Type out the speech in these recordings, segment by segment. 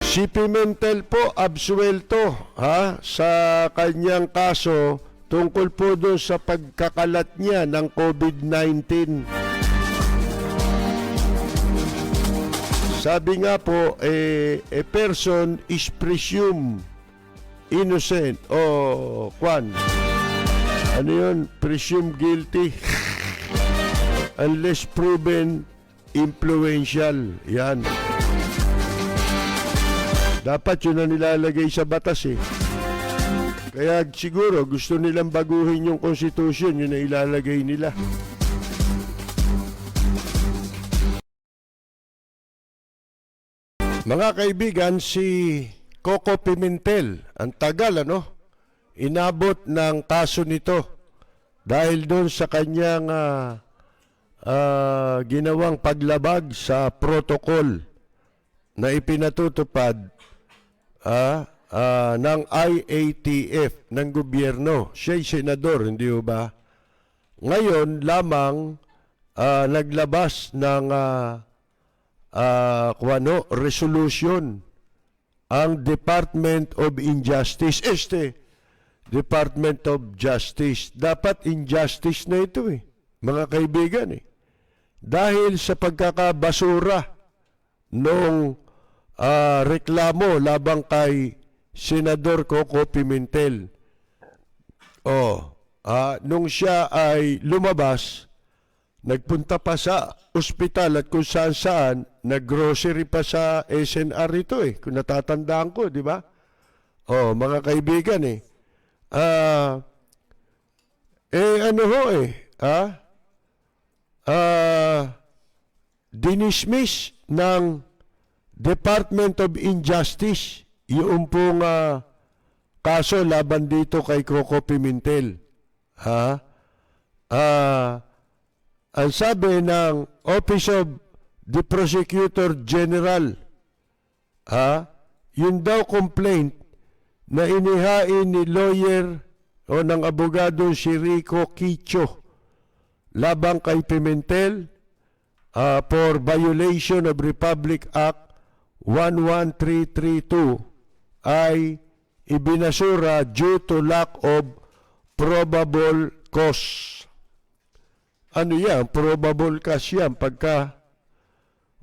Si Pimentel po absuelto sa kanyang kaso tungkol po doon sa pagkakalat niya ng COVID-19. Sabi nga po, a person is presumed innocent o ano yun? Presumed guilty unless proven influential. Yan. Dapat yun na nilalagay sa batas eh. Kaya siguro gusto nilang baguhin yung konstitusyon, yun na ilalagay nila. Mga kaibigan, si Coco Pimentel, ang tagal inabot ng kaso nito dahil doon sa kanyang ginawang paglabag sa protocol na ipinatutupad ng IATF ng gobyerno. Siya'y senador, hindi ba? Ngayon lamang naglabas ng resolution ang Department of Injustice. Department of Justice. Dapat injustice na ito mga kaibigan Dahil sa pagkakabasura nung reklamo labang kay Senador Coco Pimentel. Nung siya ay lumabas, nagpunta pa sa ospital at kung saan-saan, nag-grocery pa sa SNR ito kung natatandaan ko, di ba? Mga kaibigan dinismiss ng Department of Injustice yung pong kaso laban dito kay Coco Pimentel. Ang sabi ng Office of the Prosecutor General, yun daw complaint na inihain ni lawyer o ng abogado si Rico Quicho labang kay Pimentel for violation of Republic Act 11332 ay ibinasura due to lack of probable cause. Ano yan? Probable cause yan. Pagka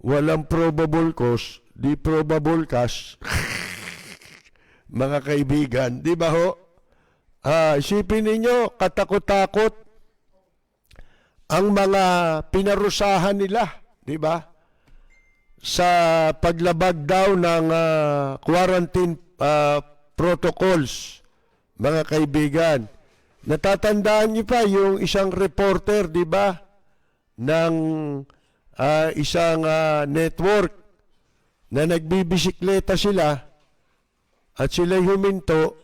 walang probable cause, di probable cause. Mga kaibigan, di ba ho? Isipin ninyo, katakot-takot ang mga pinarusahan nila, di ba? Sa paglabag daw ng quarantine protocols, mga kaibigan. Natatandaan niyo pa yung isang reporter, di ba, ng isang network na nagbibisikleta sila at sila'y huminto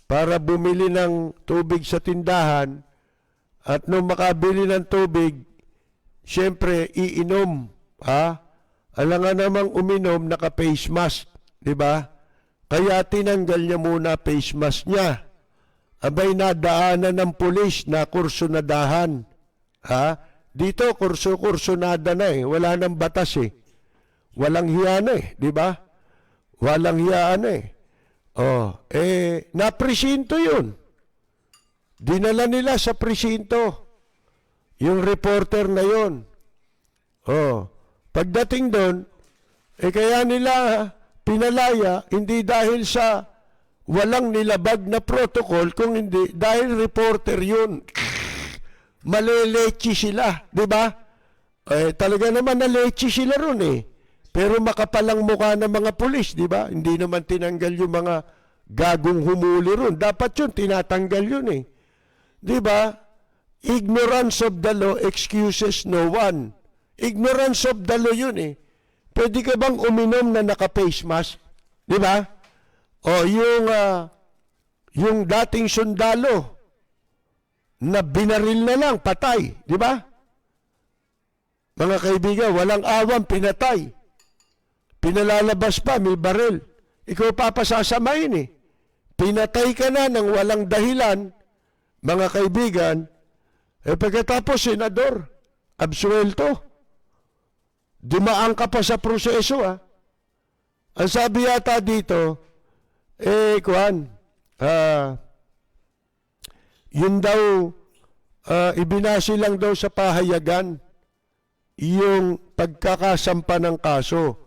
para bumili ng tubig sa tindahan at nung makabili ng tubig, siyempre iinom, alangan namang uminom naka-face mask, di ba? Kaya tinanggal niya muna face mask niya. Abay nadaanan ng pulis na kursunadahan. Dito kursunada na wala nang batas Walang hiya na di ba? Walang hiyaan napresinto yun. Dinala nila sa presinto. Yung reporter na yun. Pagdating doon, kaya nila pinalaya, hindi dahil sa walang nilabag na protocol, kung hindi, dahil reporter yun. Malelechi sila, di ba? Talaga naman nalechi sila ron Pero makapalang mukha ng mga pulis, di ba? Hindi naman tinanggal yung mga gagong humuli ron. Dapat yun, tinatanggal yun Di ba? Ignorance of the law excuses no one. Ignorance of the law yun Pwede ka bang uminom na naka-face mask? Di ba? Yung dating sundalo na binaril na lang, patay. Di ba? Mga kaibigan, walang awan, pinatay. Pinalalabas pa, may baril. Ikaw papasasamain Pinatay ka na ng walang dahilan, mga kaibigan. Pagkatapos, senador, absuelto. Dumaan ka pa sa proseso Ang sabi yata dito, yun daw, ibinasi lang daw sa pahayagan yung pagkakasampa ng kaso.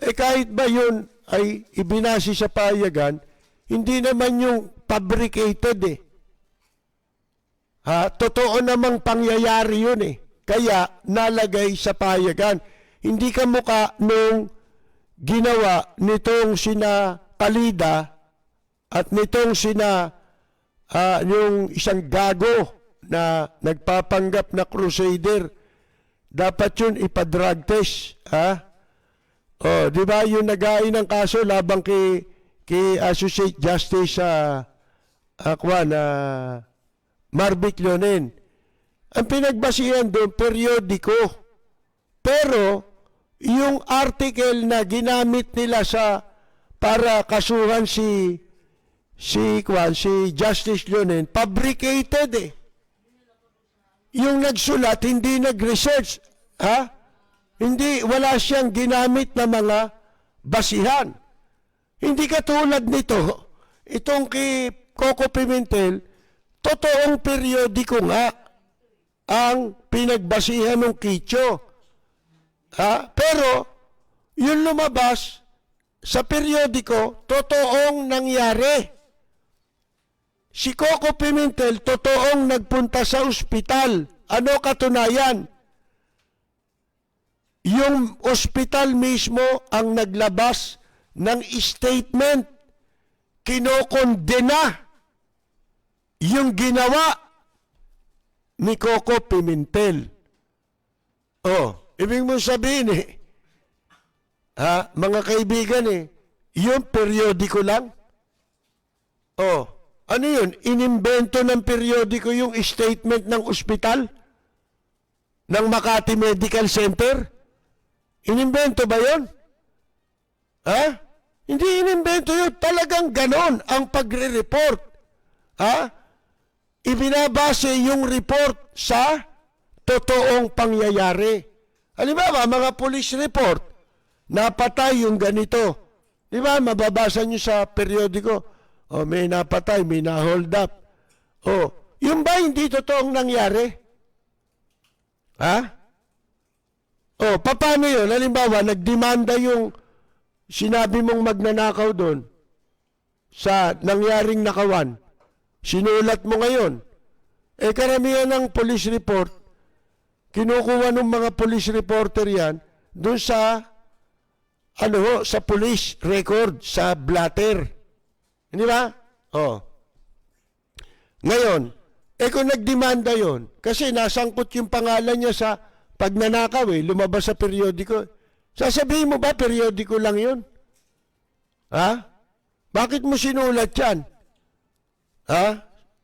Kahit ba yun ay ibinasi sa pahayagan, hindi naman yung fabricated totoo namang pangyayari yun Kaya nalagay sa pahayagan. Hindi ka mukha nung ginawa nitong sina Palida at nitong sina yung isang gago na nagpapanggap na crusader. Dapat yun ipa-drug test. Di ba yung nag-aay ng kaso labang kay Associate Justice Marvic Leonen. Ang pinagbasihan doon, periodiko. Pero, yung article na ginamit nila para kasuhan si Justice Leonen, fabricated Yung nagsulat, hindi nag-research. Hindi, wala siyang ginamit na mga basihan. Hindi katulad nito, itong kay Coco Pimentel, totoong periodiko nga ang pinagbasihan ng Kicho. Pero, yung lumabas sa periodiko, totoong nangyari. Si Coco Pimentel, totoong nagpunta sa ospital. Ano katunayan? Yung ospital mismo ang naglabas ng statement. Kinokondena yung ginawa ni Coco Pimentel. Ibig mo sabihin mga kaibigan yung periodiko lang. Ano yun? Inimbento ng periodiko yung statement ng ospital? Ng Makati Medical Center? Inimbento ba yun? Hindi inimbento yun. Talagang ganon ang pagre-report. Ibinabase yung report sa totoong pangyayari. Halimbawa, mga police report, napatay yung ganito. Di ba, mababasa nyo sa periodiko, may napatay, may na-hold up. Yung ba hindi totoong nangyari? Paano yun? Halimbawa, nagdemanda yung sinabi mong magnanakaw doon sa nangyaring nakawan. Sinulat mo ngayon. Karamihan ng police report, kinukuha ng mga police reporter yan doon sa sa police record, sa blatter. Hindi ba? Ngayon, kung nagdemanda yon, kasi nasangkot yung pangalan niya sa pagnanakaw lumabas sa periodiko. Sasabihin mo ba periodiko lang yun? Bakit mo sinulat yan?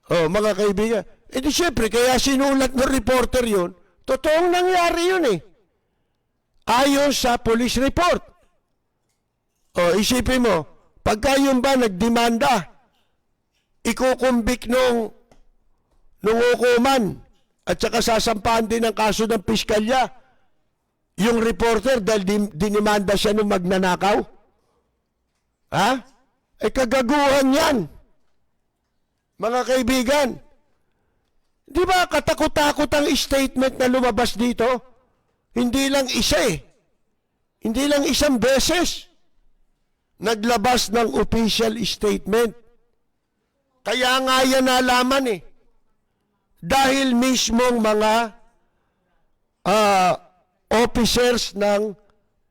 Mga kaibigan. Di syempre, kaya sinulat ng reporter yun, totoong nangyari yun ayon sa police report. Isipin mo, pagka yun ba nagdemanda, ikukumbik nung hukuman at saka sasampahan din ang kaso ng piskalya yung reporter dahil dinimanda siya nung magnanakaw? Kagaguhan yan. Mga kaibigan, di ba katakot-takot ang statement na lumabas dito? Hindi lang isa Hindi lang isang beses naglabas ng official statement. Kaya nga yan nalaman Dahil mismong mga officers ng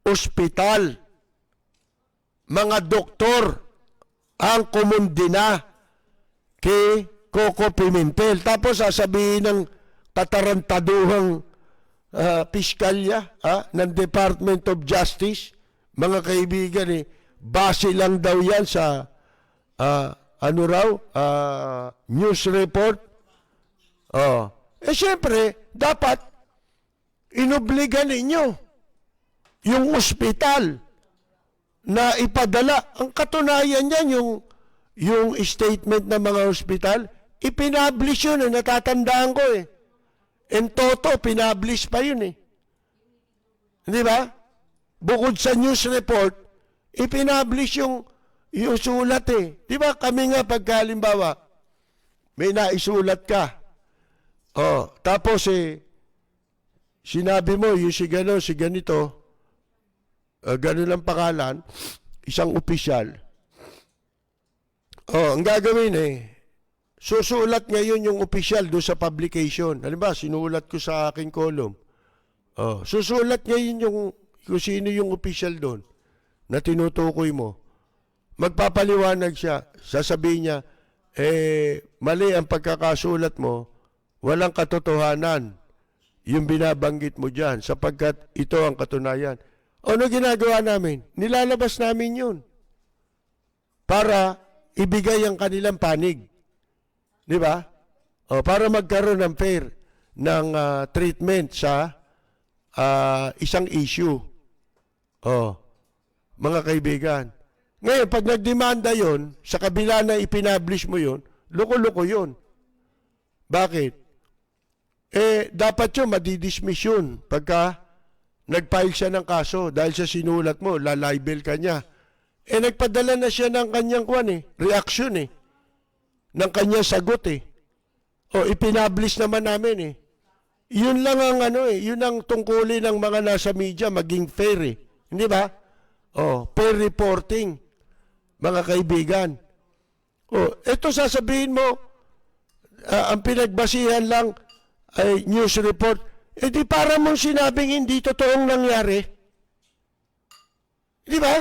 ospital, mga doktor ang kumundina kay Coco Pimentel. Tapos sasabihin ng katarantaduhang piskalya ng Department of Justice, mga kaibigan base lang daw yan sa news report. Siyempre, dapat inobliga ninyo yung ospital na ipadala. Ang katunayan niyan, yung statement ng mga ospital, ipinablish yun natatandaan ko En toto, pinablish pa yun Di ba? Bukod sa news report, ipinablish yung sulat eh. Di ba kami nga pagkalimbawa, may naisulat ka. Oh, tapos sinabi mo, yung si gano, si ganito, ganun ang pangalan, isang opisyal. Oh, ang gagawin susulat ngayon yung opisyal doon sa publication. Halimbawa, sinulat ko sa aking column. Oh, susulat ngayon kung sino yung opisyal doon na tinutukoy mo. Magpapaliwanag siya. Sasabihin niya, mali ang pagkakasulat mo, walang katotohanan yung binabanggit mo dyan sapagkat ito ang katunayan. Ano ginagawa namin? Nilalabas namin yun para ibigay ang kanilang panig. Di ba? O, para magkaroon ng fair ng treatment sa isang issue. O, mga kaibigan. Ngayon, pag nagdemanda yon, sa kabila na ipinablish mo yon, loko-loko yon. Bakit? Dapat yun, madidismiss yun pagka nag-file siya ng kaso dahil sa sinulat mo, lalibel ka niya. Nagpadala na siya ng kanyang reaction ng kanyang sagot O, ipinablish naman namin Yun lang ang yun ang tungkulin ng mga nasa media, maging fair Hindi ba? Oh, fair reporting, mga kaibigan. Oh, ito sasabihin mo, ang pinagbasihan lang ay news report. Di para mong sinabing hindi totoong nangyari. Di ba?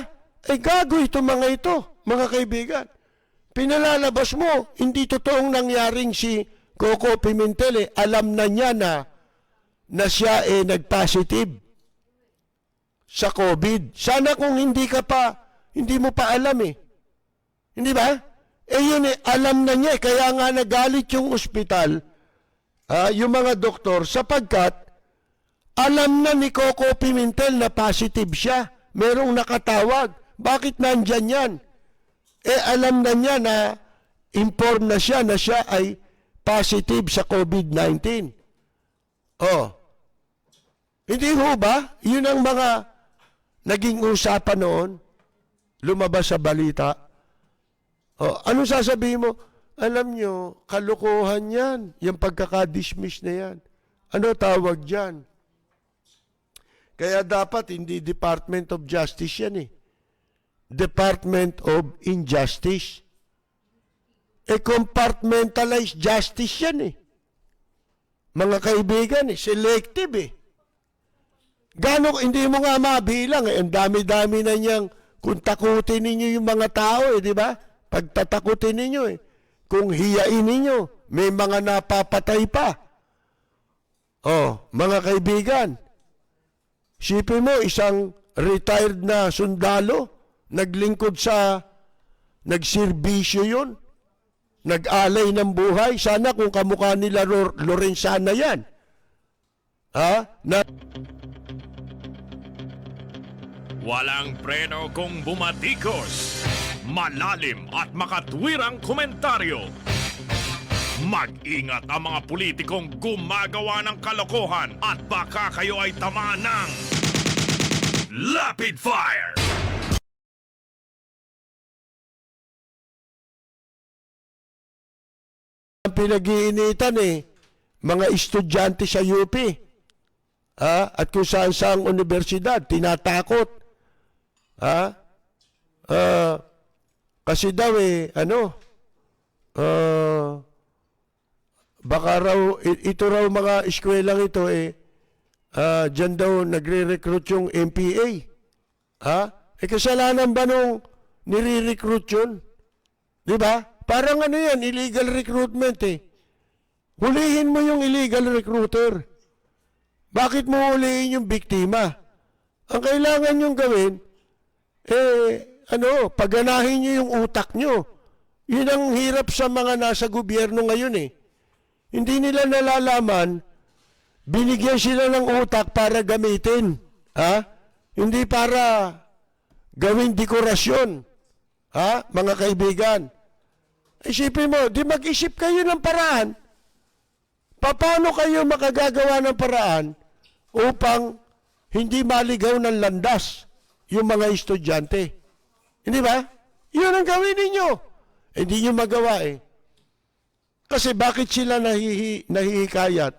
Gago ito mga ito, mga kaibigan. Pinalalabas mo, hindi totoong nangyaring si Coco Pimentel. Alam na niya na siya nag-positive sa COVID. Sana kung hindi mo pa alam Hindi ba? Yun alam na niya kaya nga nagalit yung ospital, yung mga doktor, sapagkat alam na ni Coco Pimentel na positive siya. Merong nakatawag. Bakit nandyan yan? Alam na niya na inform na siya ay positive sa COVID-19. Oh. Hindi ho ba? Yun ang mga naging usapan noon, lumabas sa balita. Oh, ano sasabihin mo? Alam nyo, kalokohan yan. Yung pagkakadismiss na yan. Ano tawag dyan? Kaya dapat hindi Department of Justice yan Department of Injustice. Compartmentalized justice yan Mga kaibigan selective Gano'n, hindi mo nga mabilang ang dami-dami na niyang, kung takutin ninyo yung mga tao di ba? Pagtatakutin ninyo kung hiyain ninyo, may mga napapatay pa. Oh, mga kaibigan, sipin mo, isang retired na sundalo, naglingkod nagserbisyo yun, nag-alay ng buhay. Sana kung kamukha nila Lorenzana yan. Walang preno kung bumatikos. Malalim at makatwirang komentaryo. Mag-ingat ang mga politikong gumagawa ng kalokohan at baka kayo ay tamaan ng Rapid Fire! Ang pinag-iinitan mga estudyante sa UP. At kung saan-saang universidad, tinatakot. Kasi daw baka raw, ito raw mga eskwelang ito dyan daw nagre-recruit yung MPA. Kasalanan ba nung nire-recruit yun? Di ba? Parang yan, illegal recruitment Hulihin mo yung illegal recruiter. Bakit mo hulihin yung biktima? Ang kailangan yung gawin, paganahin nyo yung utak nyo. Yun ang hirap sa mga nasa gobyerno ngayon Hindi nila nalalaman, binigyan sila ng utak para gamitin. Hindi para gawing dekorasyon. Mga kaibigan. Isipin mo, di mag-isip kayo ng paraan. Paano kayo makagagawa ng paraan upang hindi maligaw ng landas yung mga estudyante? Hindi ba? Yun ang gawin ninyo. Hindi nyo magawa eh. Kasi bakit sila nahihikayat?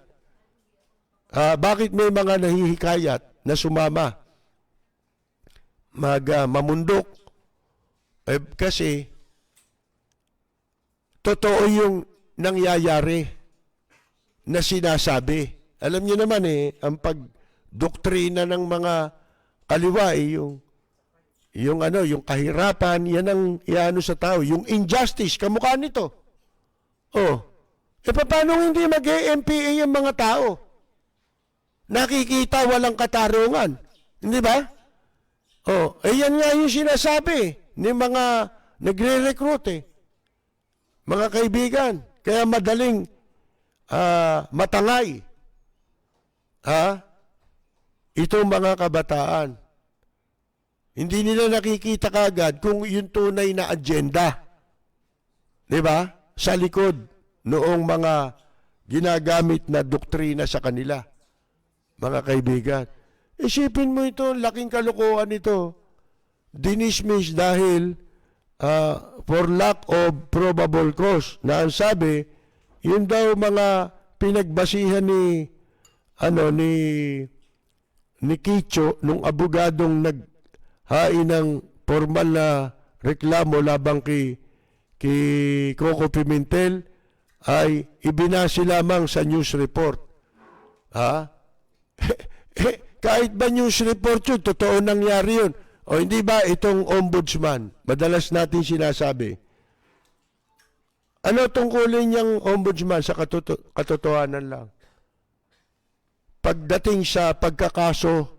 Bakit may mga nahihikayat na sumama? Mamundok. Kasi totoo yung nangyayari na sinasabi. Alam niyo naman ang pagdoktrina ng mga kaliwa yung kahirapan, yan ang iano sa tao, yung injustice, kamukha nito. Paano hindi mag-MPA yung mga tao? Nakikita walang katarungan. Hindi ba? Yan nga yung sinasabi ni mga nagre-recruit Mga kaibigan, kaya madaling matangay itong mga kabataan. Hindi nila nakikita kagad kung yung tunay na agenda. Di ba? Sa likod noong mga ginagamit na doktrina sa kanila. Mga kaibigan. Isipin mo ito, laking kalokohan ito. Dinismiss dahil for lack of probable cause. Na ang sabi, yun daw mga pinagbasihan ni Kicho, nung abogadong naghain ng formal na reklamo labang kay Coco Pimentel, ay ibinasi lamang sa news report. Kahit ba news report yun, totoo nangyari yun. O hindi ba itong ombudsman, madalas natin sinasabi, ano tungkulin niyang ombudsman sa katotohanan lang? Pagdating sa pagkakaso,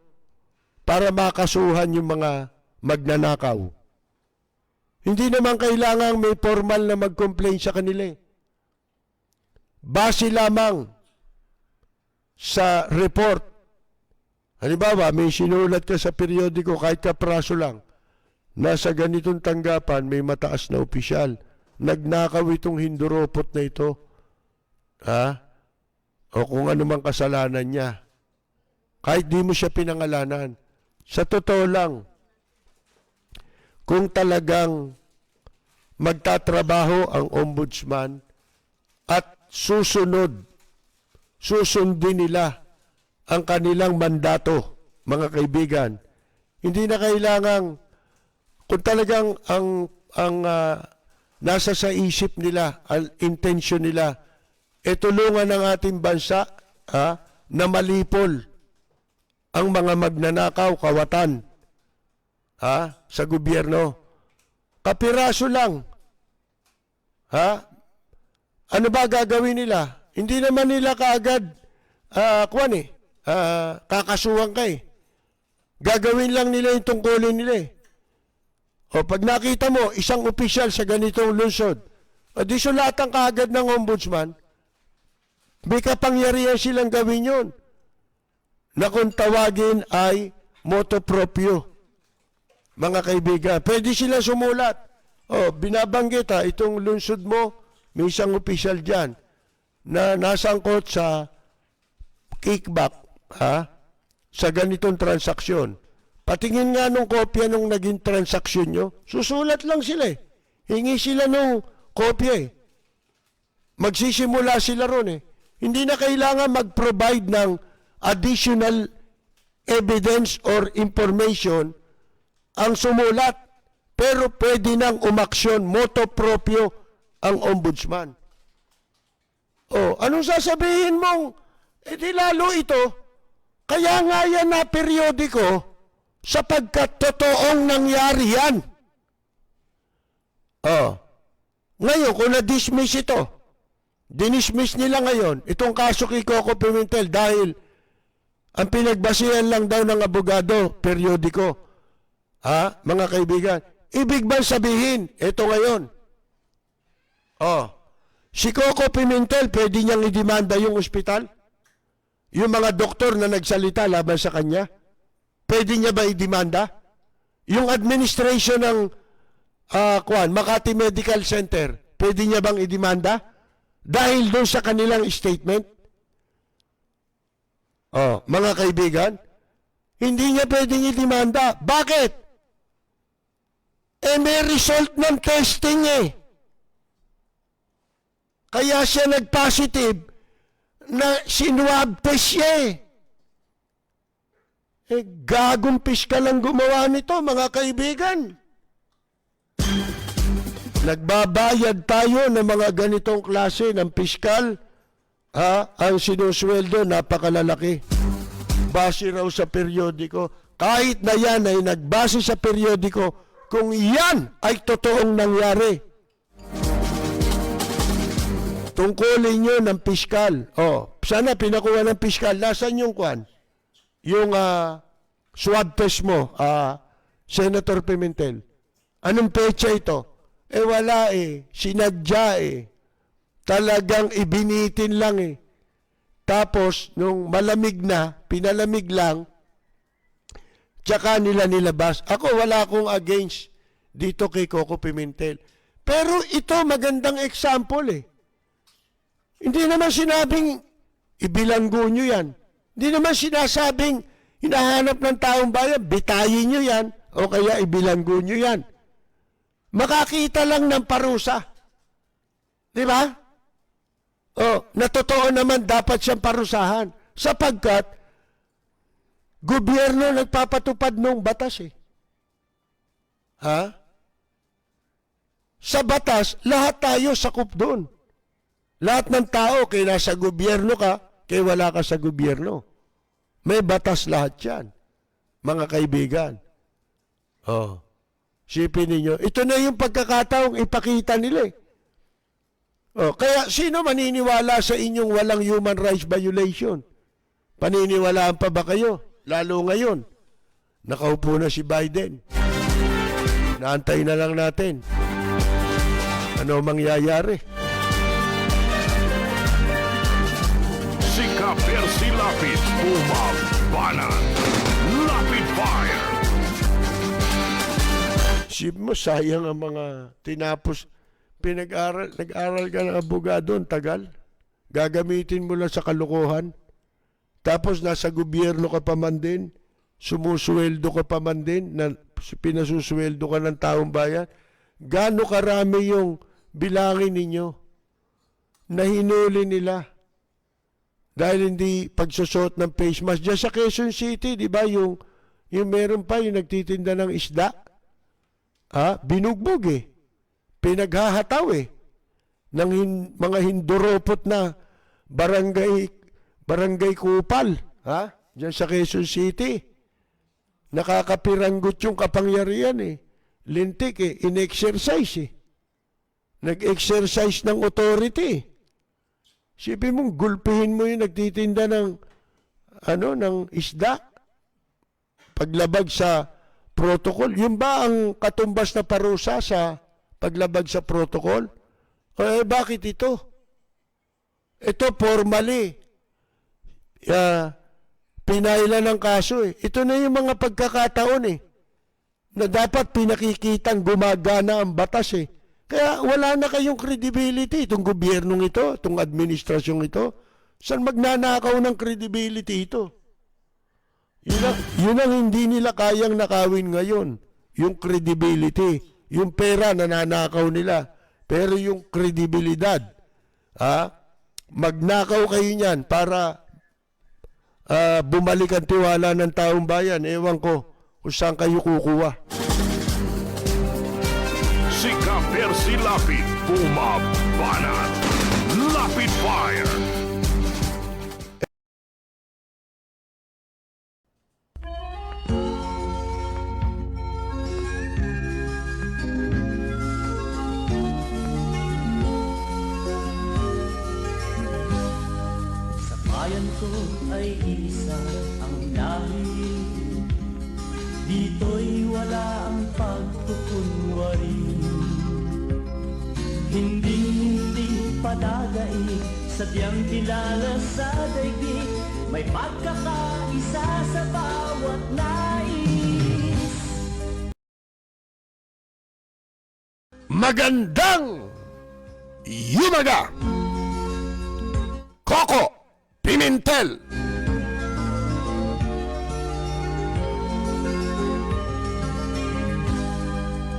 para makasuhan yung mga magnanakaw. Hindi naman kailangang may formal na mag-complain sa kanila. Base lamang sa report. Halimbawa, may sinulat ka sa periodiko kahit kapraso lang, nasa ganitong tanggapan may mataas na opisyal. Nagnakaw itong hinduropot na ito. O kung ano mang kasalanan niya. Kahit di mo siya pinangalanan. Sa totoo lang, kung talagang magtatrabaho ang ombudsman at susundin nila ang kanilang mandato, mga kaibigan, hindi na kailangang, kung talagang ang nasa sa isip nila, ang intensyon nila, tulungan ng ating bansa na malipol ang mga magnanakaw, kawatan sa gobyerno. Kapiraso lang. Ano ba gagawin nila? Hindi naman nila kaagad kakasuhan ka Gagawin lang nila yung tungkulin nila O pag nakita mo, isang opisyal sa ganitong lungsod, di sulatan kaagad ng ombudsman, may kapangyarihan silang gawin yun. Na kung tawagin ay motu proprio. Mga kaibigan, pwede sila sumulat. Binabanggit itong lungsod mo, may isang opisyal dyan na nasangkot sa kickback sa ganitong transaksyon. Patingin nga nung kopya nung naging transaksyon nyo, susulat lang sila Hingi sila nung kopya Magsisimula sila ron Hindi na kailangan mag-provide ng additional evidence or information ang sumulat. Pero pwede nang umaksyon, motu proprio ang ombudsman. Anong sasabihin mong, di lalo ito, kaya nga yan na periodiko, sapagkat totoong nangyari yan. Ngayon, kung na-dismiss ito, dinismiss nila ngayon, itong kaso kay Coco Pimentel dahil ang pinagbasihan lang daw ng abogado, periodiko. Mga kaibigan, ibig bang sabihin, ito ngayon, si Coco Pimentel, pwede niyang idemanda yung ospital? Yung mga doktor na nagsalita laban sa kanya, pwede niya ba idemanda? Yung administration ng Makati Medical Center, pwede niya bang idemanda? Dahil doon sa kanilang statement? Mga kaibigan, hindi niya pwedeng idemanda. Bakit? may result ng testing eh. Kaya siya nag-positive na sinwab test siya eh. Gagong piskal ang gumawa nito, mga kaibigan. Nagbabayad tayo ng mga ganitong klase ng piskal. Ang sinusweldo, napakalalaki. Base raw sa periodiko. Kahit na yan ay nagbase sa periodiko, kung yan ay totoong nangyari. Tungkulin nyo ng piskal. Sana pinakuha ng piskal. Nasaan yung kwan? Yung swab test mo, Senator Pimentel. Anong pecha ito? Wala eh. Sinadya eh. Talagang ibinitin lang eh. Tapos, nung malamig na, pinalamig lang, tsaka nila nilabas. Ako, wala akong against dito kay Coco Pimentel. Pero ito, magandang example eh. Hindi naman sinabing ibilanggo nyo yan. Hindi naman sinasabing hinahanap ng taong bayan, bitayin nyo yan, o kaya ibilanggo nyo yan. Makakita lang ng parusa. Di ba? Na totoo naman dapat siyang parusahan. Sapagkat, gobyerno nagpapatupad ng batas eh. Sa batas, lahat tayo sakop doon. Lahat ng tao, kaya nasa gobyerno ka, kaya wala ka sa gobyerno. May batas lahat yan, mga kaibigan. Sipin ninyo, ito na yung pagkakataong ipakita nila eh. Kaya sino maniniwala sa inyong walang human rights violation? Paniniwalaan pa ba kayo? Lalo ngayon, nakaupo na si Biden. Naantay na lang natin. Ano mangyayari? Sika Percy Lapid, Bumabanan. Lapid Fire. Sip mo, sayang ang mga tinapos. Nag-aral ka ng abogado, ang tagal. Gagamitin mo lang sa kalokohan. Tapos nasa gobyerno ka pa man din. Sumusweldo ka pa man din. Pinasusweldo ka ng taong bayan. Gaano karami yung bilangin ninyo na hinuli nila dahil hindi pagsusot ng face mask. Diyan sa Quezon City, di ba, yung meron pa yung nagtitinda ng isda. Binugbog eh. Pinaghahataw eh. Ng mga hinduropot na barangay kupal. Diyan sa Quezon City. Nakakapiranggot yung kapangyarihan eh. Lintik eh. In-exercise eh. Nag-exercise ng authority. Sipin mong gulpihin mo yung nagtitinda ng isda. Paglabag sa protocol. Yun ba ang katumbas na parusa sa paglabag sa protocol? Bakit ito? Ito formally. Pinailan ng kaso eh. Ito na yung mga pagkakataon eh. Na dapat pinakikitang gumagana ang batas eh. Kaya wala na kayong credibility itong gobyernong ito, itong administrasyong ito. Saan magnanakaw ng credibility ito? Yun ang hindi nila kayang nakawin ngayon. Yung credibility. Yung pera nananakaw nila. Pero yung kredibilidad. Magnakaw kayo niyan para bumalik ang tiwala ng taong bayan. Ewan ko kung saan kayo kukuha. Sika Percy Lapid, Bumabanan. Lapid Fire. Sa bayan ko ay isa ang lahi. Dito'y wala ang pagkukunwari. Hindi padagay, sadyang kilala sa daigdig. May pagkakaisa sa bawat nais. Magandang yumaga! Coco Pimentel!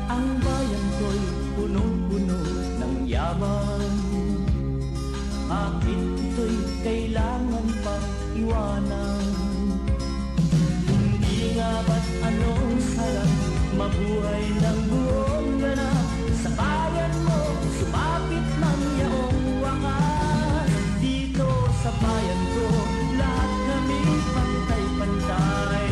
Ang lamang. Bakit ito'y kailangan pang iwanan? Hindi nga ba't anong sarap mabuhay ng buong ganap sa bayan mo, sumapit ng yaong wakas. Dito sa bayan ko, lahat kami pantay-pantay.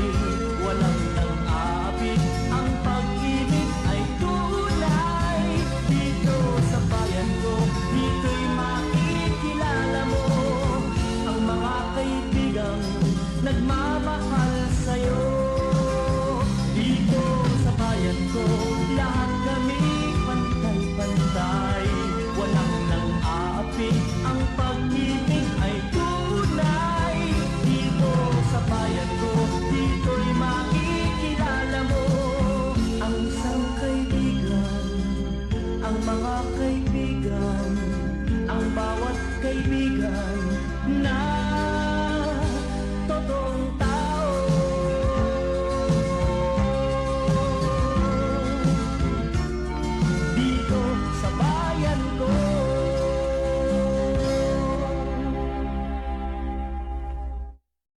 Walang nang-aapit, ang pag-ibig ay tunay. Dito sa bayan ko, dito'y makikilala mo ang mga kaibigang nagmamahal sa'yo. Dito sa bayan ko, lahat kami pantay-pantay. Walang nang-aapit, ang pag-ibig ay tunay. Dito sa bayan ko, dito'y makikilala mo ang isang kaibigan, ang mga kaibigan, ang bawat kaibigan